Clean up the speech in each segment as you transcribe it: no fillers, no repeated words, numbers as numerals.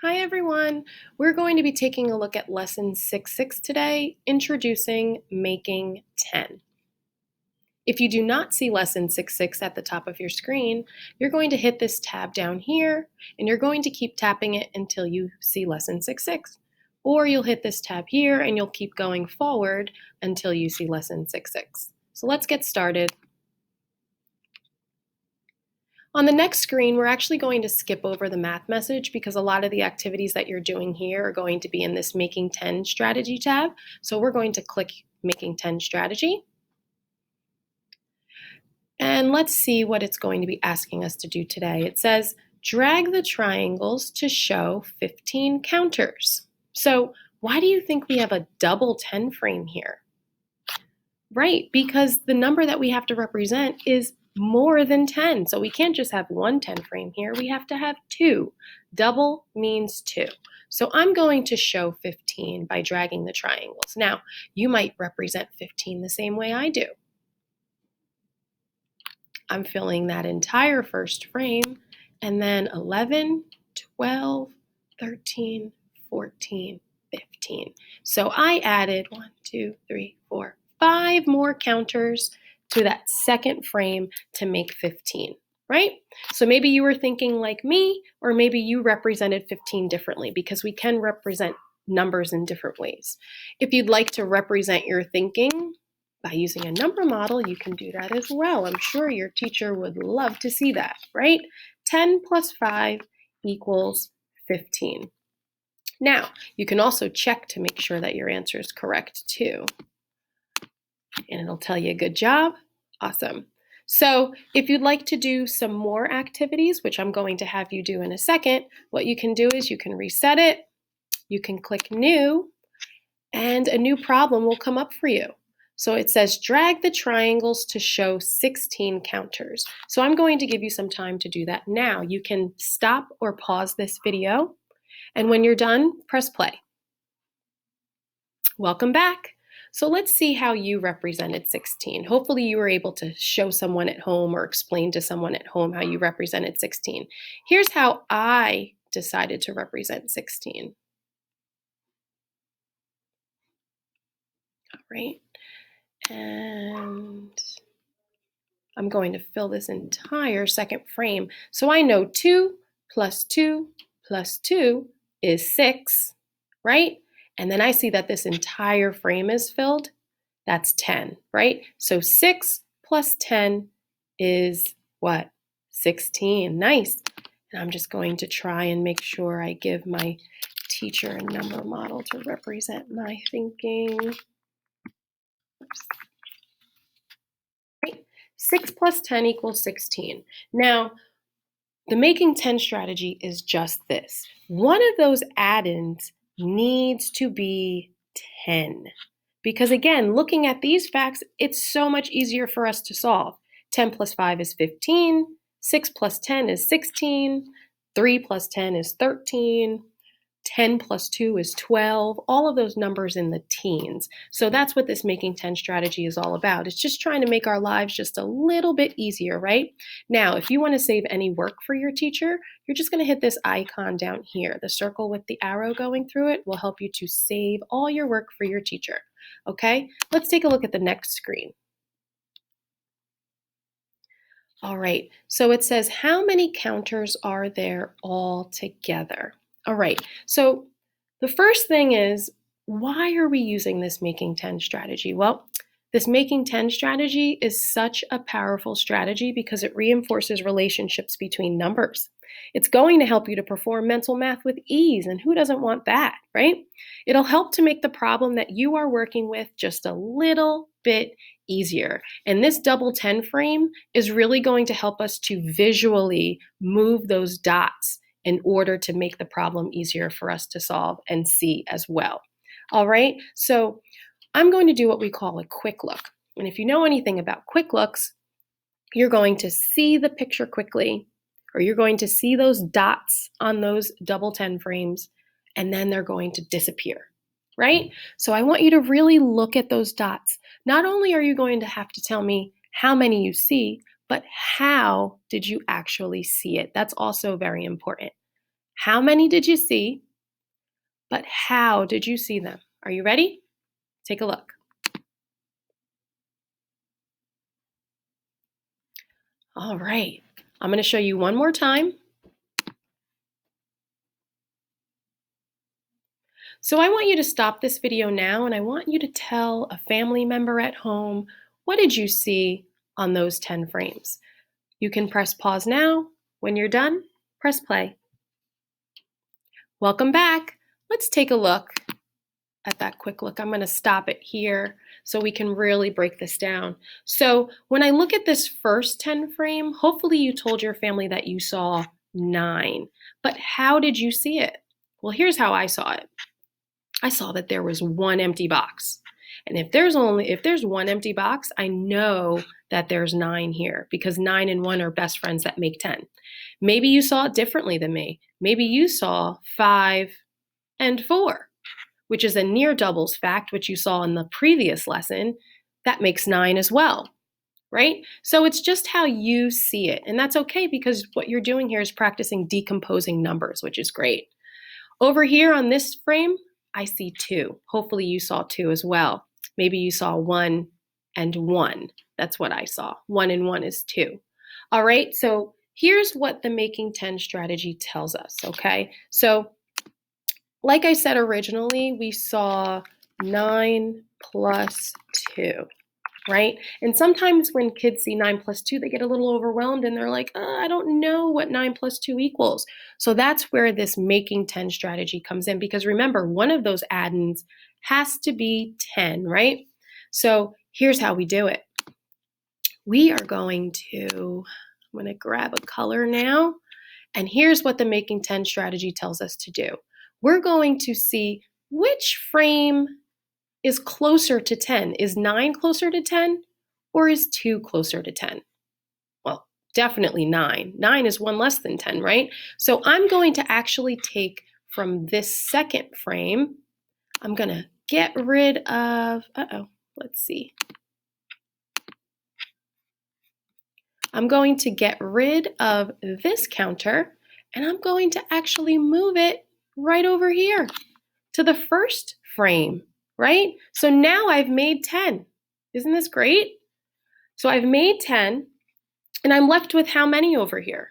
Hi everyone! We're going to be taking a look at lesson 6.6 today, introducing making 10. If you do not see lesson 6.6 at the top of your screen, you're going to hit this tab down here and you're going to keep tapping it until you see lesson 6.6. Or you'll hit this tab here and you'll keep going forward until you see lesson 6.6. So let's get started. On the next screen, we're actually going to skip over the math message because a lot of the activities that you're doing here are going to be in this Making 10 strategy tab. So we're going to click Making 10 strategy. And let's see what it's going to be asking us to do today. It says, drag the triangles to show 15 counters. So why do you think we have a double 10 frame here? Right, because the number that we have to represent is more than 10. So we can't just have one 10 frame here, we have to have two. Double means two. So I'm going to show 15 by dragging the triangles. Now, you might represent 15 the same way I do. I'm filling that entire first frame, and then 11, 12, 13, 14, 15. So I added 1, 2, 3, 4, 5 more counters to that second frame to make 15, right? So maybe you were thinking like me, or maybe you represented 15 differently because we can represent numbers in different ways. If you'd like to represent your thinking by using a number model, you can do that as well. I'm sure your teacher would love to see that, right? 10 plus 5 equals 15. Now, you can also check to make sure that your answer is correct too. And it'll tell you good job. Awesome. So if you'd like to do some more activities, which I'm going to have you do in a second, what you can do is you can reset it, you can click new, and a new problem will come up for you. So it says drag the triangles to show 16 counters. So I'm going to give you some time to do that now. You can stop or pause this video, and when you're done, press play. Welcome back. So let's see how you represented 16. Hopefully you were able to show someone at home or explain to someone at home how you represented 16. Here's how I decided to represent 16. All right. And I'm going to fill this entire second frame. So I know 2 plus 2 plus 2 is 6, right? And then I see that this entire frame is filled. That's 10, right? So 6 plus 10 is what? 16. Nice. And I'm just going to try and make sure I give my teacher a number model to represent my thinking. Oops. Right? 6 plus 10 equals 16. Now, the making 10 strategy is just this. One of those add-ins needs to be 10. Because again, looking at these facts, it's so much easier for us to solve. 10 plus 5 is 15, 6 plus 10 is 16, 3 plus 10 is 13, 10 plus 2 is 12, all of those numbers in the teens. So that's what this making 10 strategy is all about. It's just trying to make our lives just a little bit easier, right? Now, if you want to save any work for your teacher, you're just going to hit this icon down here. The circle with the arrow going through it will help you to save all your work for your teacher. Okay, let's take a look at the next screen. All right, so it says, how many counters are there all together? All right, so the first thing is, why are we using this making 10 strategy? Well, this making 10 strategy is such a powerful strategy because it reinforces relationships between numbers. It's going to help you to perform mental math with ease, and who doesn't want that, right? It'll help to make the problem that you are working with just a little bit easier. And this double 10 frame is really going to help us to visually move those dots in order to make the problem easier for us to solve and see as well. All right, so I'm going to do what we call a quick look. And if you know anything about quick looks, you're going to see the picture quickly, or you're going to see those dots on those double 10 frames, and then they're going to disappear, right? So I want you to really look at those dots. Not only are you going to have to tell me how many you see, but how did you actually see it? That's also very important. How many did you see? But how did you see them? Are you ready? Take a look. All right. I'm going to show you one more time. So I want you to stop this video now, and I want you to tell a family member at home, what did you see on those 10 frames? You can press pause now. When you're done, press play. Welcome back. Let's take a look at that quick look. I'm going to stop it here so we can really break this down. So when I look at this first 10 frame, hopefully you told your family that you saw 9. But how did you see it? Well, here's how I saw it. I saw that there was one empty box. And if there's one empty box, I know that there's 9 here because 9 and 1 are best friends that make 10. Maybe you saw it differently than me. Maybe you saw 5 and 4, which is a near doubles fact, which you saw in the previous lesson. That makes 9 as well, right? So it's just how you see it. And that's okay because what you're doing here is practicing decomposing numbers, which is great. Over here on this frame, I see 2. Hopefully you saw 2 as well. Maybe you saw 1 and 1. That's what I saw. 1 and 1 is 2. All right, so here's what the making 10 strategy tells us, okay? So like I said originally, we saw 9 plus 2, right? And sometimes when kids see 9 plus 2, they get a little overwhelmed and they're like, I don't know what 9 plus 2 equals. So that's where this making 10 strategy comes in because remember, one of those add-ins has to be 10, right? So here's how we do it. We are going to, I'm going to grab a color now, and here's what the making 10 strategy tells us to do. We're going to see which frame is closer to 10. Is 9 closer to 10 or is 2 closer to 10? Well, definitely 9. 9 is 1 less than 10, right? So I'm going to actually take from this second frame, I'm going to get rid of, let's see. I'm going to get rid of this counter and I'm going to actually move it right over here to the first frame, right? So now I've made 10. Isn't this great? So I've made 10 and I'm left with how many over here?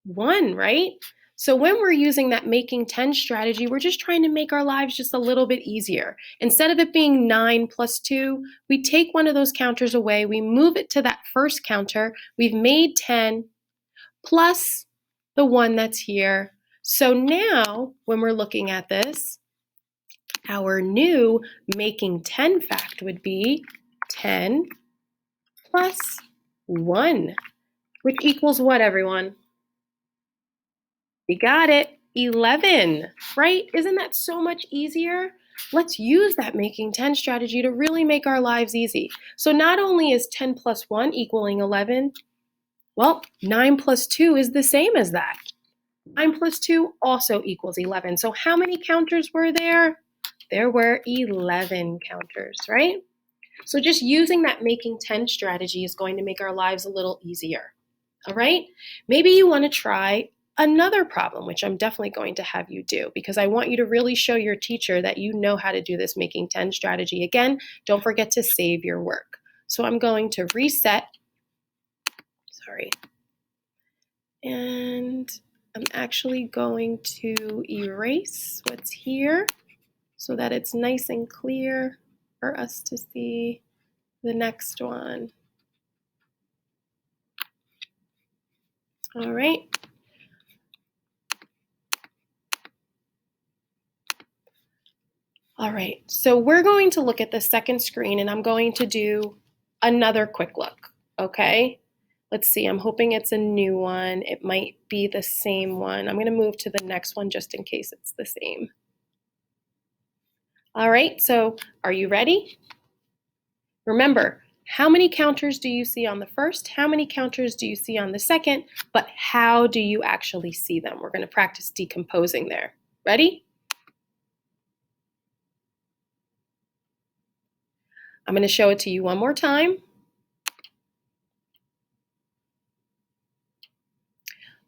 1, right? So when we're using that making 10 strategy, we're just trying to make our lives just a little bit easier. Instead of it being 9 plus 2, we take one of those counters away, we move it to that first counter, we've made 10 plus the 1 that's here. So now when we're looking at this, our new making 10 fact would be 10 plus 1, which equals what, everyone? You got it, 11, right? Isn't that so much easier? Let's use that making 10 strategy to really make our lives easy. So not only is 10 plus 1 equaling 11, well, 9 plus 2 is the same as that. 9 plus 2 also equals 11. So how many counters were there? There were 11 counters, right? So just using that making 10 strategy is going to make our lives a little easier, all right? Maybe you want to try another problem, which I'm definitely going to have you do because I want you to really show your teacher that you know how to do this making 10 strategy. Again, don't forget to save your work. So I'm going to reset, and I'm actually going to erase what's here so that it's nice and clear for us to see the next one. All right. All right, so we're going to look at the second screen and I'm going to do another quick look, okay? Let's see, I'm hoping it's a new one. It might be the same one. I'm gonna move to the next one just in case it's the same. All right, so are you ready? Remember, how many counters do you see on the first? How many counters do you see on the second? But how do you actually see them? We're gonna practice decomposing there. Ready? I'm going to show it to you one more time.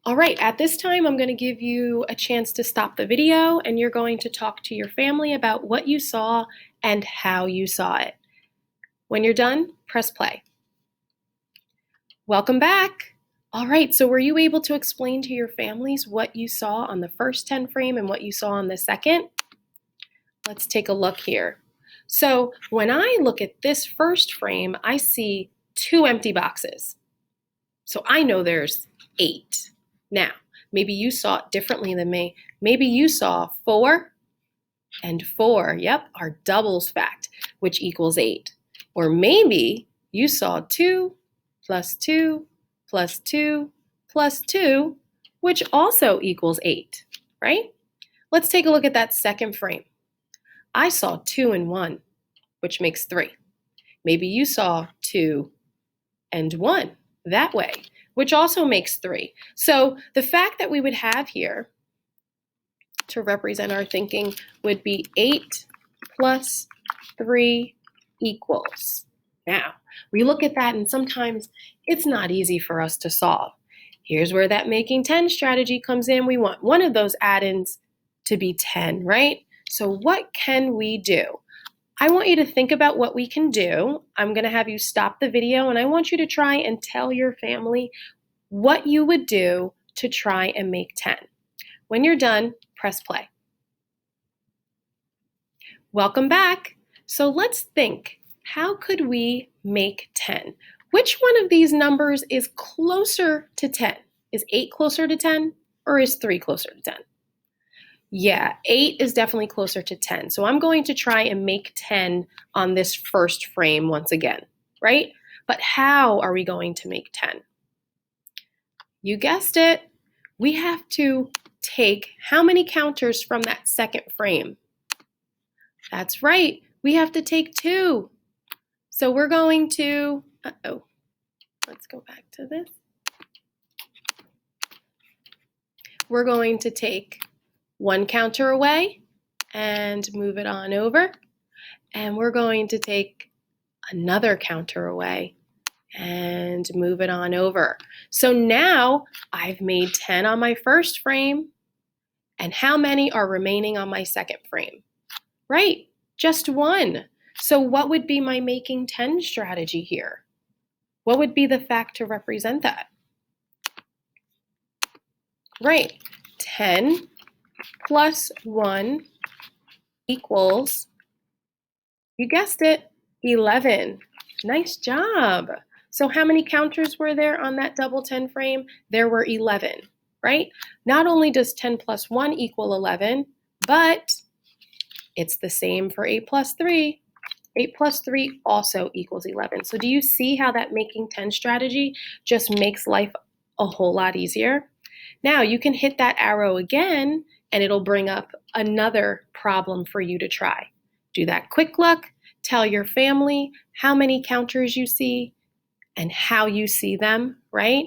All right, at this time, I'm going to give you a chance to stop the video and you're going to talk to your family about what you saw and how you saw it. When you're done, press play. Welcome back. All right, so were you able to explain to your families what you saw on the first 10 frame and what you saw on the second? Let's take a look here. So when I look at this first frame, I see 2 empty boxes. So I know there's 8. Now, maybe you saw it differently than me. Maybe you saw 4 and 4. Yep, our doubles fact, which equals 8. Or maybe you saw 2 plus 2 plus 2 plus 2, which also equals 8, right? Let's take a look at that second frame. I saw 2 and 1, which makes 3. Maybe you saw 2 and 1 that way, which also makes 3. So the fact that we would have here to represent our thinking would be 8 plus 3 equals. Now, we look at that and sometimes it's not easy for us to solve. Here's where that making 10 strategy comes in. We want one of those add-ins to be 10, right? So what can we do? I want you to think about what we can do. I'm going to have you stop the video and I want you to try and tell your family what you would do to try and make 10. When you're done, press play. Welcome back. So let's think, how could we make 10? Which one of these numbers is closer to 10? Is 8 closer to 10 or is 3 closer to 10? Yeah, 8 is definitely closer to 10. So I'm going to try and make 10 on this first frame once again, right? But how are we going to make 10? You guessed it. We have to take how many counters from that second frame? That's right. We have to take 2. So we're going to, let's go back to this. We're going to take 1 counter away and move it on over. And we're going to take another counter away and move it on over. So now I've made 10 on my first frame. And how many are remaining on my second frame? Right, just 1. So what would be my making 10 strategy here? What would be the fact to represent that? Right, 10 plus 1 equals, you guessed it, 11. Nice job. So how many counters were there on that double 10 frame? There were 11, right? Not only does 10 plus 1 equal 11, but it's the same for 8 plus 3. 8 plus 3 also equals 11. So do you see how that making 10 strategy just makes life a whole lot easier? Now you can hit that arrow again and it'll bring up another problem for you to try. Do that quick look, tell your family how many counters you see and how you see them, right?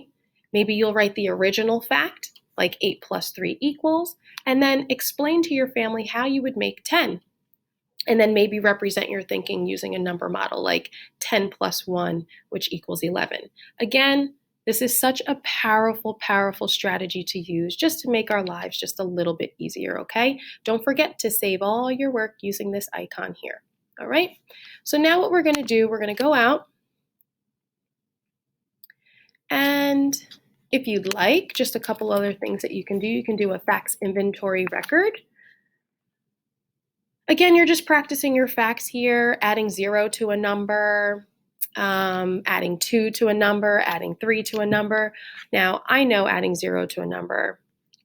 Maybe you'll write the original fact, like 8 plus 3 equals, and then explain to your family how you would make 10. And then maybe represent your thinking using a number model like 10 plus 1, which equals 11. Again, this is such a powerful, powerful strategy to use just to make our lives just a little bit easier, okay? Don't forget to save all your work using this icon here, all right? So now what we're gonna do, we're gonna go out and if you'd like, just a couple other things that you can do a facts inventory record. Again, you're just practicing your facts here, adding 0 to a number, adding 2 to a number, adding 3 to a number. Now, I know adding 0 to a number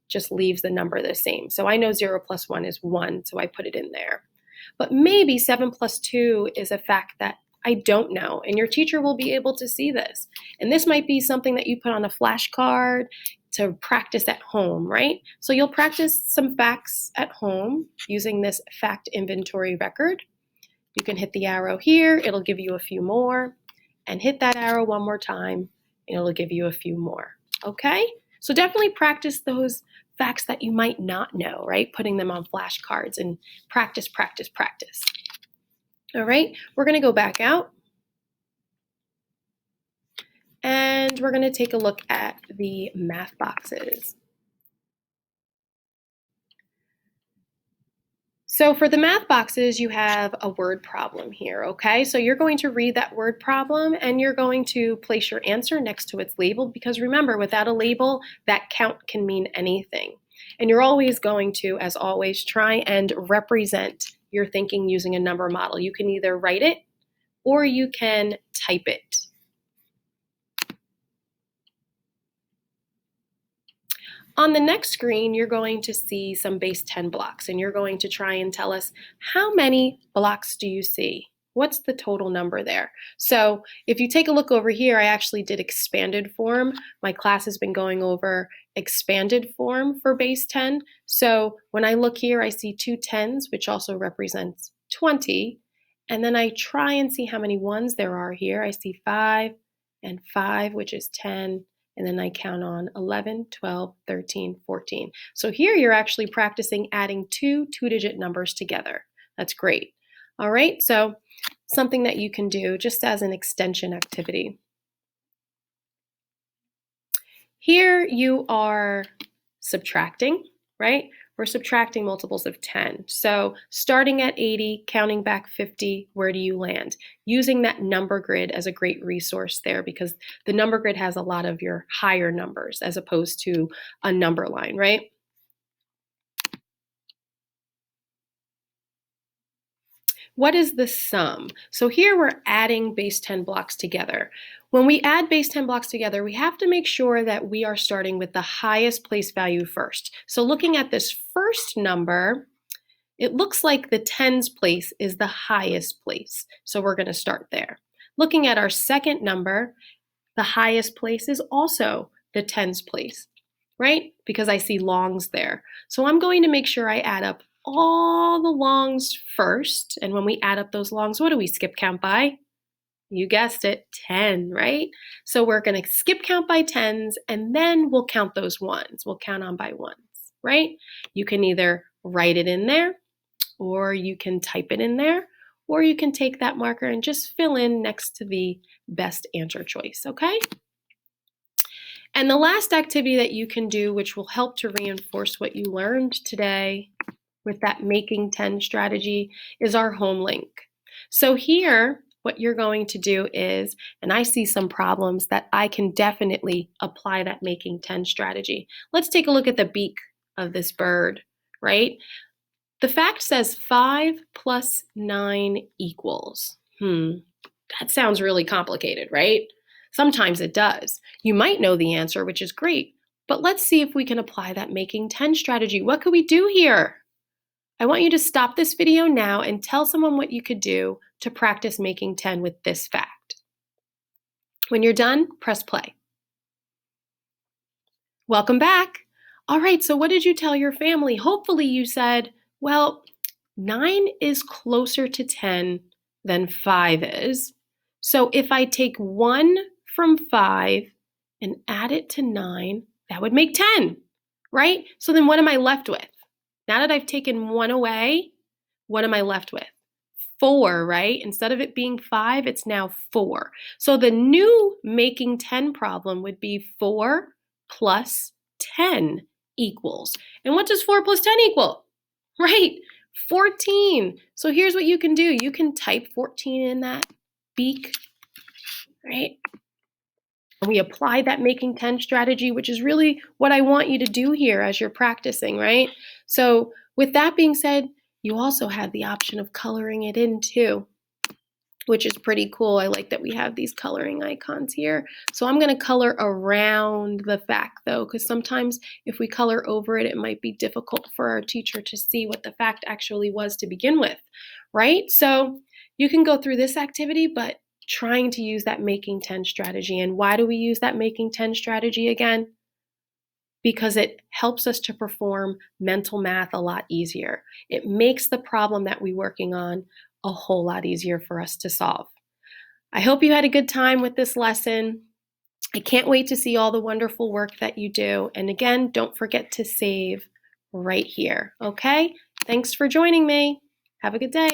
just leaves the number the same. So I know 0 plus 1 is 1, so I put it in there. But maybe 7 plus 2 is a fact that I don't know, and your teacher will be able to see this. And this might be something that you put on a flashcard to practice at home, right? So you'll practice some facts at home using this fact inventory record. You can hit the arrow here, it'll give you a few more, and hit that arrow one more time, and it'll give you a few more, okay? So definitely practice those facts that you might not know, right? Putting them on flashcards and practice, practice, practice. All right, we're gonna go back out. and we're going to take a look at the math boxes. So for the math boxes, you have a word problem here, okay? So you're going to read that word problem and you're going to place your answer next to its label, because remember, without a label, that count can mean anything. And you're always going to, as always, try and represent your thinking using a number model. You can either write it or you can type it. On the next screen, you're going to see some base 10 blocks, and you're going to try and tell us, how many blocks do you see? What's the total number there? So if you take a look over here, I actually did expanded form. My class has been going over expanded form for base 10. So when I look here, I see 2 10s, which also represents 20. And then I try and see how many ones there are here. I see 5 and 5, which is 10. And then I count on 11, 12, 13, 14. So here you're actually practicing adding 2 two-digit numbers together. That's great. All right, so something that you can do just as an extension activity. Here you are subtracting, right? We're subtracting multiples of 10. So starting at 80, counting back 50, where do you land? Using that number grid as a great resource there, because the number grid has a lot of your higher numbers as opposed to a number line, right? What is the sum? So here we're adding base 10 blocks together. When we add base 10 blocks together, we have to make sure that we are starting with the highest place value first. So looking at this first number, it looks like the tens place is the highest place. So we're going to start there. Looking at our second number, the highest place is also the tens place, right? Because I see longs there. So I'm going to make sure I add up all the longs first. And when we add up those longs, what do we skip count by? You guessed it, 10, right? So we're going to skip count by tens, and then we'll count those ones. We'll count on by ones, right? You can either write it in there, or you can type it in there, or you can take that marker and just fill in next to the best answer choice, okay? And the last activity that you can do, which will help to reinforce what you learned today with that making 10 strategy, is our home link. So here, what you're going to do is, and I see some problems that I can definitely apply that making 10 strategy. Let's take a look at the beak of this bird, right? The fact says 5 plus 9 equals. That sounds really complicated, right? Sometimes it does. You might know the answer, which is great, but let's see if we can apply that making 10 strategy. What could we do here? I want you to stop this video now and tell someone what you could do to practice making 10 with this fact. When you're done, press play. Welcome back. All right, so what did you tell your family? Hopefully you said, well, 9 is closer to 10 than 5 is. So if I take 1 from 5 and add it to 9, that would make 10, right? So then what am I left with? Now that I've taken 1 away, what am I left with? 4, right? Instead of it being 5, it's now 4. So the new making 10 problem would be 4 plus 10 equals. And what does 4 plus 10 equal? Right, 14. So here's what you can do. You can type 14 in that beak, right? And we apply that making 10 strategy, which is really what I want you to do here as you're practicing, right? So with that being said, you also have the option of coloring it in too, which is pretty cool. I like that we have these coloring icons here. So I'm going to color around the fact though, because sometimes if we color over it, it might be difficult for our teacher to see what the fact actually was to begin with, right? So you can go through this activity, but trying to use that making 10 strategy. And why do we use that making 10 strategy again? Because it helps us to perform mental math a lot easier. It makes the problem that we're working on a whole lot easier for us to solve. I hope you had a good time with this lesson. I can't wait to see all the wonderful work that you do. And again, don't forget to save right here, okay? Thanks for joining me. Have a good day.